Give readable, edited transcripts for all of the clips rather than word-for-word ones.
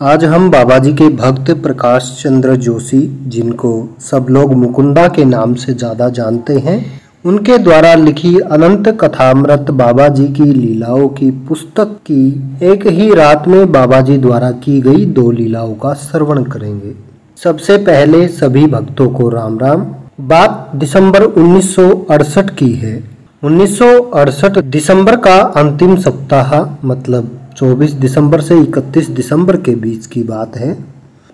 आज हम बाबा जी के भक्त प्रकाश चंद्र जोशी, जिनको सब लोग मुकुंदा के नाम से ज़्यादा जानते हैं, उनके द्वारा लिखी अनंत कथामृत बाबा जी की लीलाओं की पुस्तक की एक ही रात में बाबा जी द्वारा की गई 2 लीलाओं का श्रवण करेंगे। सबसे पहले सभी भक्तों को राम राम। बात दिसंबर 1968 की है। 1968 दिसंबर का अंतिम सप्ताह, मतलब 24 दिसंबर से 31 दिसंबर के बीच की बात है।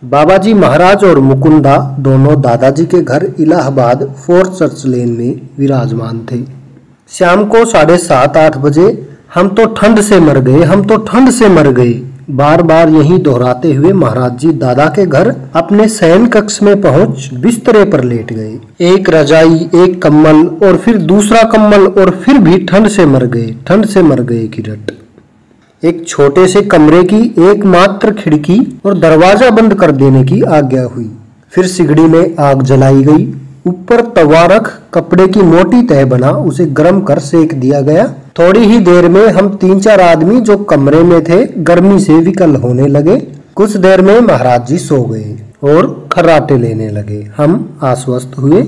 बाबा जी महाराज और मुकुंदा दोनों दादाजी के घर इलाहाबाद फोर्ट चर्च लेन में विराजमान थे। शाम को 7:30-8 बजे हम तो ठंड से मर गए, हम तो ठंड से मर गए, बार बार यही दोहराते हुए महाराज जी दादा के घर अपने शयन कक्ष में पहुंच बिस्तरे पर लेट गए। एक रजाई, एक कम्बल और फिर दूसरा कम्बल, और फिर भी ठंड से मर गए, ठंड से मर गए की रट। एक छोटे से कमरे की एकमात्र खिड़की और दरवाजा बंद कर देने की आज्ञा हुई। फिर सिगड़ी में आग जलाई गई। ऊपर तवा रख कपड़े की मोटी तह बना, उसे गर्म कर सेक दिया गया। थोड़ी ही देर में हम 3-4 आदमी जो कमरे में थे गर्मी से विकल होने लगे। कुछ देर में महाराज जी सो गए और खर्राटे लेने लगे। हम आश्वस्त हुए,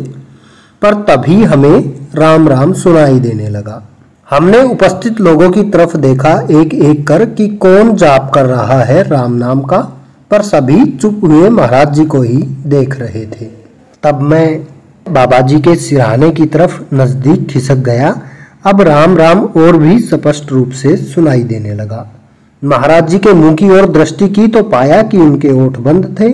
पर तभी हमें राम राम सुनाई देने लगा। हमने उपस्थित लोगों की तरफ देखा एक एक कर कि कौन जाप कर रहा है राम नाम का, पर सभी चुप हुए महाराज जी को ही देख रहे थे। तब मैं बाबा जी के सिरहाने की तरफ नजदीक खिसक गया। अब राम राम और भी स्पष्ट रूप से सुनाई देने लगा। महाराज जी के मुंह की ओर दृष्टि की तो पाया कि उनके ओठ बंद थे।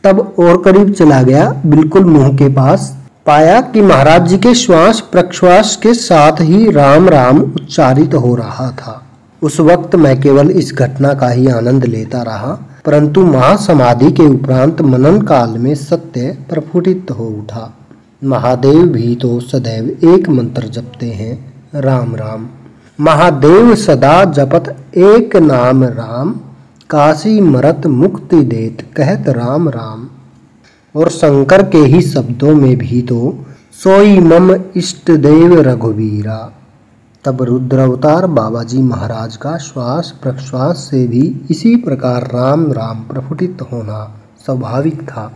तब और करीब चला गया, बिल्कुल मुंह के पास, पाया कि महाराज जी के श्वास प्रश्वास के साथ ही राम राम उच्चारित हो रहा था। उस वक्त मैं केवल इस घटना का ही आनंद लेता रहा, परंतु महासमाधि के उपरांत मनन काल में सत्य प्रफुटित हो उठा। महादेव भी तो सदैव एक मंत्र जपते हैं, राम राम। महादेव सदा जपत एक नाम राम, काशी मरत मुक्ति देत कहत राम राम। और शंकर के ही शब्दों में भी तो सोई मम इष्ट देव रघुवीरा। तब रुद्र अवतार बाबा जी महाराज का श्वास प्रश्वास से भी इसी प्रकार राम राम प्रफुटित होना स्वाभाविक था।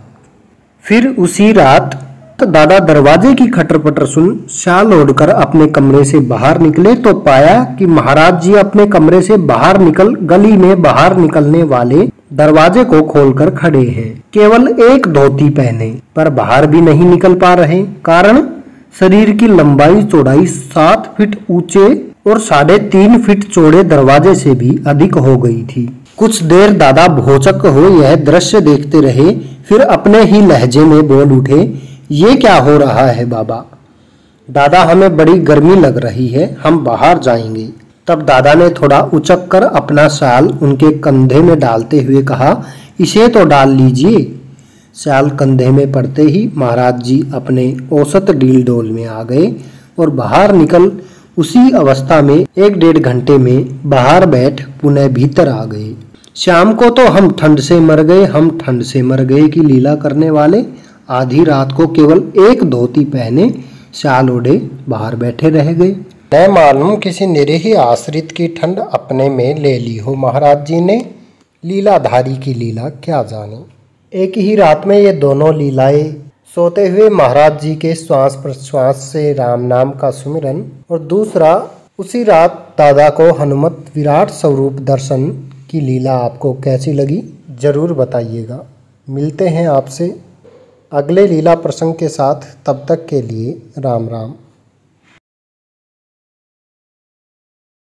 फिर उसी रात दादा दरवाजे की खटरपटर सुन शाल ओढ़कर अपने कमरे से बाहर निकले तो पाया कि महाराज जी अपने कमरे से बाहर निकल गली में बाहर निकलने वाले दरवाजे को खोलकर खड़े हैं, केवल एक धोती पहने, पर बाहर भी नहीं निकल पा रहे। कारण शरीर की लंबाई चौड़ाई 7 फीट ऊंचे और 3.5 फीट चौड़े दरवाजे से भी अधिक हो गई थी। कुछ देर दादा भौचक हो यह दृश्य देखते रहे, फिर अपने ही लहजे में बोल उठे, ये क्या हो रहा है बाबा? दादा, हमें बड़ी गर्मी लग रही है, हम बाहर जाएंगे। तब दादा ने थोड़ा उचक कर अपना शाल उनके कंधे में डालते हुए कहा, इसे तो डाल लीजिए। शाल कंधे में पड़ते ही महाराज जी अपने औसत डील डोल में आ गए और बाहर निकल उसी अवस्था में 1-1.5 घंटे में बाहर बैठ पुनः भीतर आ गए। शाम को तो हम ठंड से मर गए, हम ठंड से मर गए की लीला करने वाले आधी रात को केवल एक धोती पहने शाल ओढ़े बाहर बैठे रह गए। न मालूम किसी निरीह आश्रित की ठंड अपने में ले ली हो महाराज जी ने। लीलाधारी की लीला क्या जाने। एक ही रात में ये दोनों लीलाएं, सोते हुए महाराज जी के श्वास प्रश्वास से राम नाम का सुमिरन, और दूसरा उसी रात दादा को हनुमत विराट स्वरूप दर्शन की लीला आपको कैसी लगी जरूर बताइएगा। मिलते हैं आपसे अगले लीला प्रसंग के साथ, तब तक के लिए राम राम।